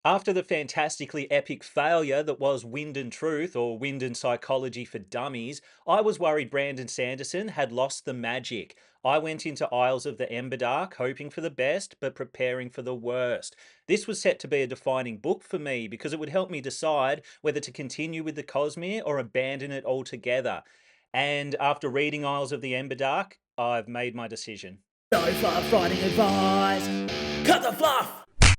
After the fantastically epic failure that was Wind and Truth, or Wind and Psychology for Dummies, I was worried Brandon Sanderson had lost the magic. I went into Isles of the Emberdark hoping for the best, but preparing for the worst. This was set to be a defining book for me because it would help me decide whether to continue with the Cosmere or abandon it altogether. And after reading Isles of the Emberdark, I've made my decision. No fluff writing advice. Cut the fluff!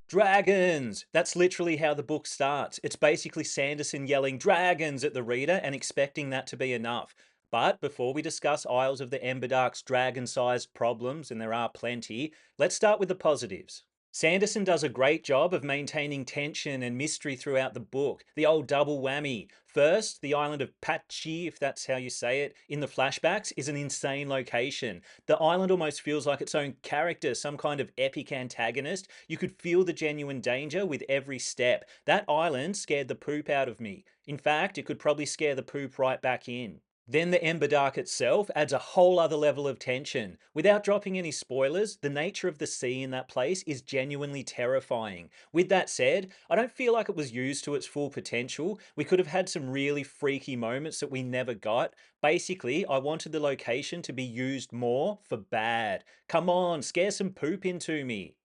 Dragons! That's literally how the book starts. It's basically Sanderson yelling dragons at the reader and expecting that to be enough. But before we discuss Isles of the Emberdark's dragon sized problems, and there are plenty, let's start with the positives. Sanderson does a great job of maintaining tension and mystery throughout the book. The old double whammy. First, the island of Patchy, if that's how you say it, in the flashbacks is an insane location. The island almost feels like its own character, some kind of epic antagonist. You could feel the genuine danger with every step. That island scared the poop out of me. In fact, it could probably scare the poop right back in. Then the Emberdark itself adds a whole other level of tension. Without dropping any spoilers, the nature of the sea in that place is genuinely terrifying. With that said, I don't feel like it was used to its full potential. We could have had some really freaky moments that we never got. Basically, I wanted the location to be used more for bad. Come on, scare some poop into me.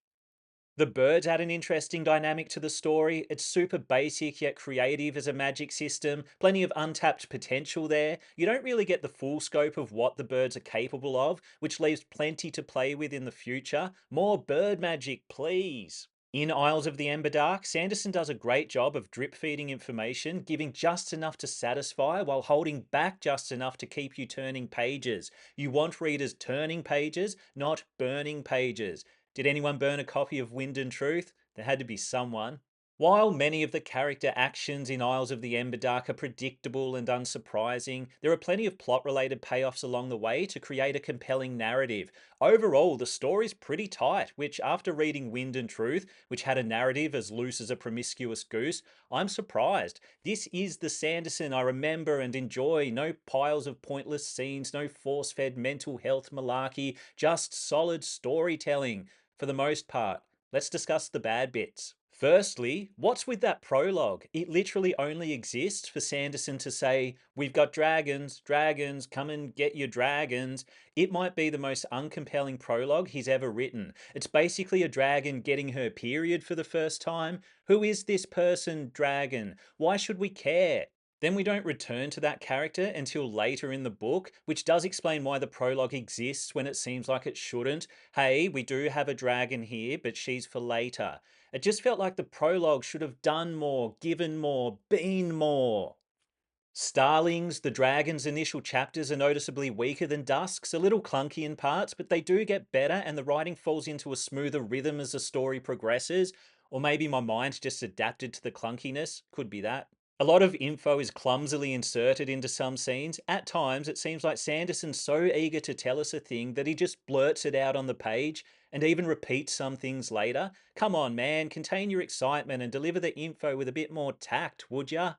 The birds add an interesting dynamic to the story. It's super basic yet creative as a magic system, plenty of untapped potential there. You don't really get the full scope of what the birds are capable of, which leaves plenty to play with in the future. More bird magic, please. In Isles of the Emberdark, Sanderson does a great job of drip feeding information, giving just enough to satisfy while holding back just enough to keep you turning pages. You want readers turning pages, not burning pages. Did anyone burn a copy of Wind and Truth? There had to be someone. While many of the character actions in Isles of the Emberdark are predictable and unsurprising, there are plenty of plot related payoffs along the way to create a compelling narrative. Overall, the story's pretty tight, which, after reading Wind and Truth, which had a narrative as loose as a promiscuous goose, I'm surprised. This is the Sanderson I remember and enjoy. No piles of pointless scenes, no force fed mental health malarkey, just solid storytelling for the most part. Let's discuss the bad bits. Firstly, what's with that prologue? It literally only exists for Sanderson to say, "We've got dragons, dragons, come and get your dragons." It might be the most uncompelling prologue he's ever written. It's basically a dragon getting her period for the first time. Who is this person, dragon? Why should we care? Then we don't return to that character until later in the book, which does explain why the prologue exists when it seems like it shouldn't. Hey, we do have a dragon here, but she's for later. It just felt like the prologue should have done more, given more, been more. Starlings, the dragon's initial chapters are noticeably weaker than Dusk's, a little clunky in parts, but they do get better and the writing falls into a smoother rhythm as the story progresses. Or maybe my mind just adapted to the clunkiness, could be that. A lot of info is clumsily inserted into some scenes. At times, it seems like Sanderson's so eager to tell us a thing that he just blurts it out on the page and even repeats some things later. Come on, man, contain your excitement and deliver the info with a bit more tact, would ya?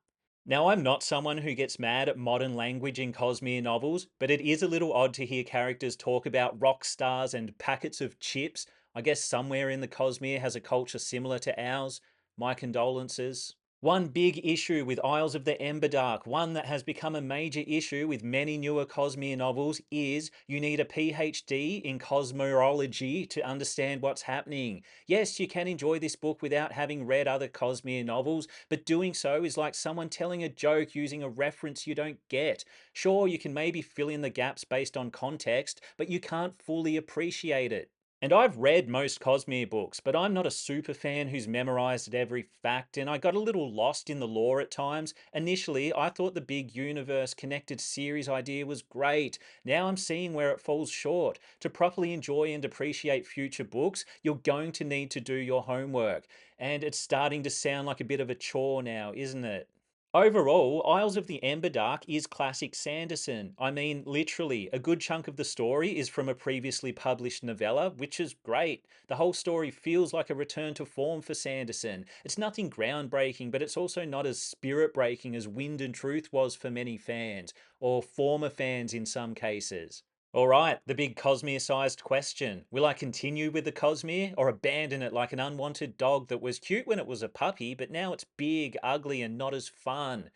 Now, I'm not someone who gets mad at modern language in Cosmere novels, but it is a little odd to hear characters talk about rock stars and packets of chips. I guess somewhere in the Cosmere has a culture similar to ours. My condolences. One big issue with Isles of the Emberdark, one that has become a major issue with many newer Cosmere novels, is you need a PhD in cosmology to understand what's happening. Yes, you can enjoy this book without having read other Cosmere novels, but doing so is like someone telling a joke using a reference you don't get. Sure, you can maybe fill in the gaps based on context, but you can't fully appreciate it. And I've read most Cosmere books, but I'm not a super fan who's memorized every fact, and I got a little lost in the lore at times. Initially, I thought the big universe connected series idea was great. Now I'm seeing where it falls short. To properly enjoy and appreciate future books, you're going to need to do your homework. And it's starting to sound like a bit of a chore now, isn't it? Overall, Isles of the Emberdark is classic Sanderson. I mean, literally, a good chunk of the story is from a previously published novella, which is great. The whole story feels like a return to form for Sanderson. It's nothing groundbreaking, but it's also not as spirit breaking as Wind and Truth was for many fans, or former fans in some cases. All right, the big Cosmere-sized question. Will I continue with the Cosmere or abandon it like an unwanted dog that was cute when it was a puppy, but now it's big, ugly, and not as fun?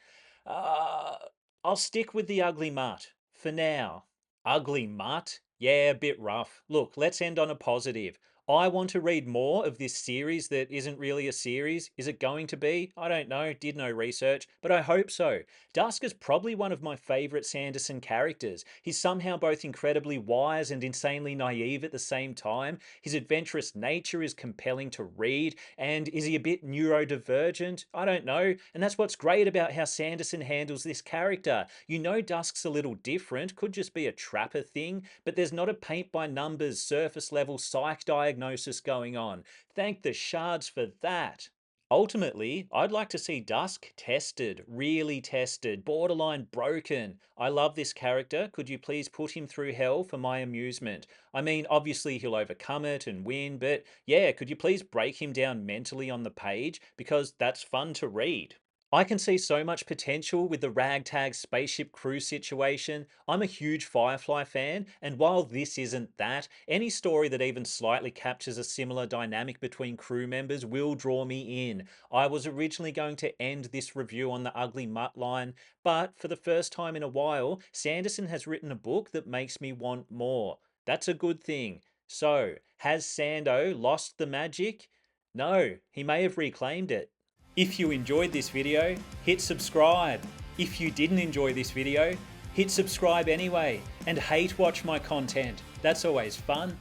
Uh, I'll stick with the ugly mutt for now. Ugly mutt? Yeah, a bit rough. Look, let's end on a positive. I want to read more of this series that isn't really a series. Is it going to be? I don't know, did no research, but I hope so. Dusk is probably one of my favourite Sanderson characters. He's somehow both incredibly wise and insanely naive at the same time. His adventurous nature is compelling to read, and is he a bit neurodivergent? I don't know. And that's what's great about how Sanderson handles this character. You know Dusk's a little different, could just be a trapper thing, but there's not a paint by numbers, surface level psych diagnosis going on. Thank the shards for that. Ultimately, I'd like to see Dusk tested, really tested, borderline broken. I love this character. Could you please put him through hell for my amusement? I mean, obviously he'll overcome it and win, but yeah, could you please break him down mentally on the page? Because that's fun to read. I can see so much potential with the ragtag spaceship crew situation. I'm a huge Firefly fan, and while this isn't that, any story that even slightly captures a similar dynamic between crew members will draw me in. I was originally going to end this review on the ugly mutt line, but for the first time in a while, Sanderson has written a book that makes me want more. That's a good thing. So, has Sando lost the magic? No, he may have reclaimed it. If you enjoyed this video, hit subscribe. If you didn't enjoy this video, hit subscribe anyway and hate watch my content. That's always fun.